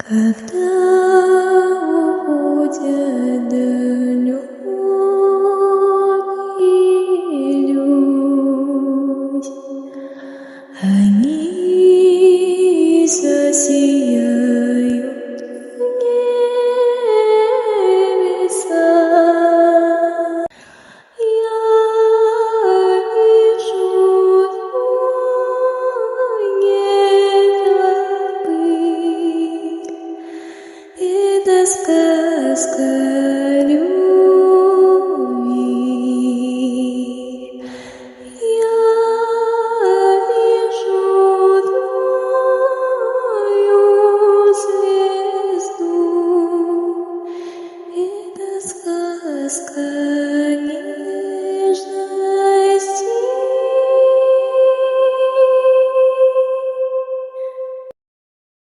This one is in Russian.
Когда уходят далекие люди, они засияют в небеса. Я вижу это сказка.